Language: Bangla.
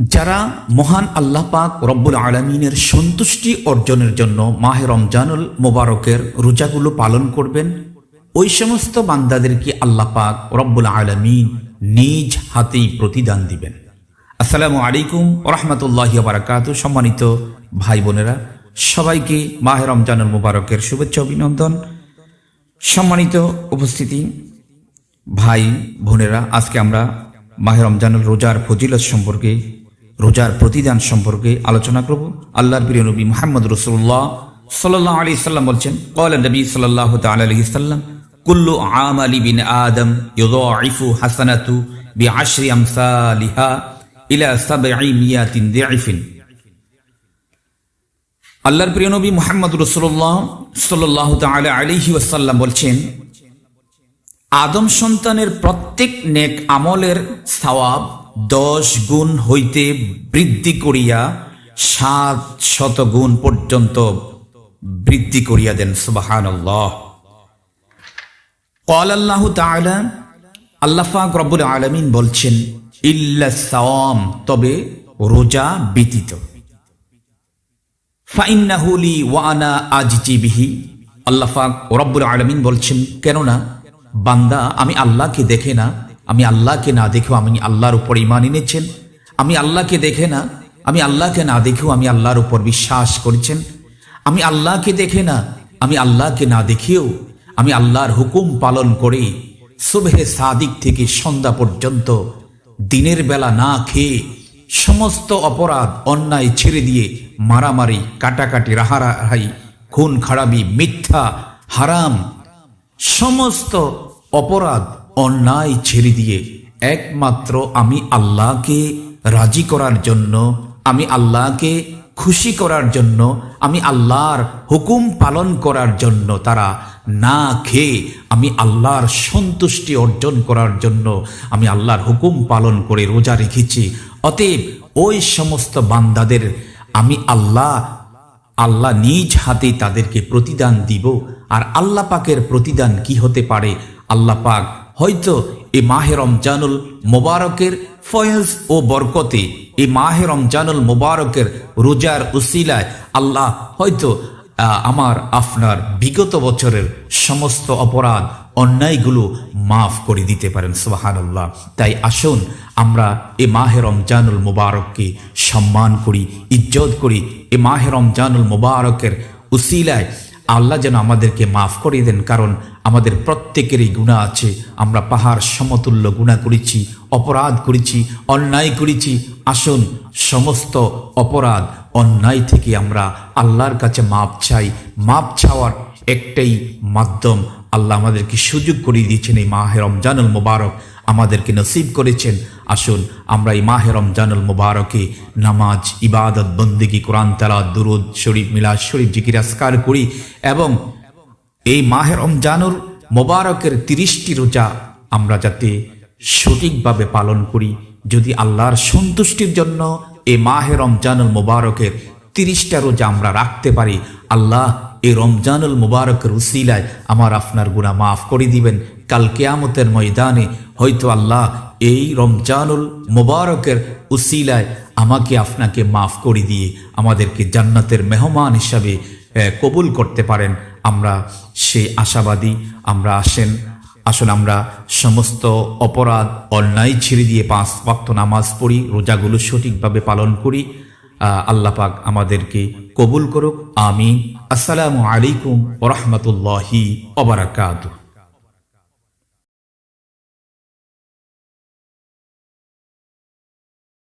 যারা মহান আল্লাহ পাক রব্বুল আলামিনের সন্তুষ্টি অর্জনের জন্য মাহে রমজানুল মোবারকের রোজাগুলো পালন করবেন, ওই সমস্ত বান্দাদেরকে আল্লাহ পাক রব্বুল আলামিন নিজ হাতেই প্রতিদান দিবেন। আসসালামু আলাইকুম ওয়া রাহমাতুল্লাহি ওয়া বারাকাতুহু। সম্মানিত ভাই বোনেরা, সবাইকে মাহে রমজানুল মোবারকের শুভেচ্ছা অভিনন্দন। সম্মানিত উপস্থিতি ভাই বোনেরা, আজকে আমরা মাহে রমজানুল রোজার ফজিলত সম্পর্কে, রোজার প্রতিদান সম্পর্কে আলোচনা করব। আল্লাহর প্রিয় নবী মুহাম্মদ রাসূলুল্লাহ সাল্লাল্লাহু আলাইহি সাল্লাম বলছেন, ক্বালা নবী সাল্লাল্লাহু তাআলা আলাইহি সাল্লাম, কুল্লু আমালি বিন আদম ইউদাইফু হাসানাতু বিআশরি আমসালিহা ইলা 700 দিআফিন। আল্লাহর প্রিয় নবী মুহাম্মদ রাসূলুল্লাহ সাল্লাল্লাহু তাআলা আলাইহি ওয়াসাল্লাম বলছেন, আদম সন্তানের প্রত্যেক নেক আমলের সওয়াব 10 গুণ হইতে বৃদ্ধি করিয়া 700 গুণ পর্যন্ত বৃদ্ধি করিয়া দেন। সুবহানাল্লাহ। ক্বালা আল্লাহু তাআলা, আল্লাহ পাক রব্বুল আলামিন বলছেন, ইল্লা সাওম, তবে রোজা ব্যতীত। ফাইন্নাহু লি ওয়া আনা আজজি বিহি, আল্লাহ পাক রব্বুল আলামিন বলছেন, কেননা বান্দা আমি আল্লাহকে দেখে না, আমি আল্লাহকে না দেখেও আমি আল্লাহর উপর ঈমান এনেছেন, আমি আল্লাহকে দেখে না, আমি আল্লাহকে না দেখেও আমি আল্লাহর উপর বিশ্বাস করেছেন, আমি আল্লাহকে দেখে না, আমি আল্লাহকে না দেখেও আমি আল্লাহর হুকুম পালন করে সুবহে সাদিক থেকে সন্ধ্যা পর্যন্ত দিনের বেলা না খেয়ে সমস্ত অপরাধ অন্যায় ছেড়ে দিয়ে মারামারি, কাটাকাটি, রাহারাহাই, খুন খারাপি, মিথ্যা, হারাম, সমস্ত অপরাধ অন্যায় ছেড়ে দিয়ে একমাত্র আমি আল্লাহকে রাজি করার জন্য, আমি আল্লাহকে খুশি করার জন্য, আমি আল্লাহর হুকুম পালন করার জন্য তারা না খেয়ে আমি আল্লাহর সন্তুষ্টি অর্জন করার জন্য আমি আল্লাহর হুকুম পালন করে রোজা রেখেছি। অতএব ওই সমস্ত বান্দাদের আমি আল্লাহ নিজ হাতে তাদেরকে প্রতিদান দিব। আর আল্লাহ পাকের প্রতিদান কি হতে পারে? আল্লাহ পাক হয়তো এই মাহে রমজানুল মোবারকের ফয়েজ ও বরকতে, এই মাহে রমজানুল মোবারকের রোজার উসিলায় আল্লাহ হয়তো আমার আপনার বিগত বছরের সমস্ত অপরাধ অন্যায়গুলো মাফ করে দিতে পারেন। সুবহানাল্লাহ। তাই আসুন আমরা এ মাহে রমজানুল মোবারককে সম্মান করি, ইজ্জত করি। এ মাহে রমজানুল মোবারকের উসিলায় আল্লাহ যেন আমাদেরকে মাফ করে দেন, কারণ আমাদের প্রত্যেকেরই গুনাহ আছে। আমরা পাহাড় সমতুল্য গুনাহ করেছি, অপরাধ করেছি, অন্যায় করেছি। আসুন সমস্ত অপরাধ অন্যায় থেকে আমরা আল্লাহর কাছে মাপ চাই। মাপ চাওয়ার একটাই মাধ্যম, আল্লাহ আমাদেরকে সুযোগ করে দিয়েছেন, এই মাহে রমজানুল মোবারক আমাদেরকে নসিব করেছেন। আসুন আমরা এই মাহে রমজানুল মোবারকে নামাজ, ইবাদত, বন্দেগী, কোরআন তেলাওয়াত, দুরূদ শরীফ, মিলাদ শরীফ, জিকির আজকার করি এবং এই মাহে রমজানুল মোবারকের 30টি রোজা আমরা যাতে সঠিকভাবে পালন করি। যদি আল্লাহর সন্তুষ্টির জন্য এই মাহে রমজানুল মোবারকের 30টা রোজা আমরা রাখতে পারি, আল্লাহ এই রমজানুল মোবারকের উসিলায় আমার আপনার গুনাহ মাফ করে দিবেন। কাল কিয়ামতের ময়দানে হয়তো আল্লাহ এই রমজানুল মোবারকের উসিলায় আমাকে আপনাকে মাফ করে দিয়ে আমাদেরকে জান্নাতের মেহমান হিসাবে কবুল করতে পারেন। আমরা সেই আশাবাদী। আমরা আসুন আমরা সমস্ত অপরাধ অন্যায় ছেড়ে দিয়ে 5 ওয়াক্ত নামাজ পড়ি, রোজাগুলো সঠিকভাবে পালন করি। আল্লাহ পাক আমাদেরকে কবুল করুক। আমিন। আসসালামু আলাইকুম ওয়া রাহমাতুল্লাহি ওয়া বারাকাতুহু।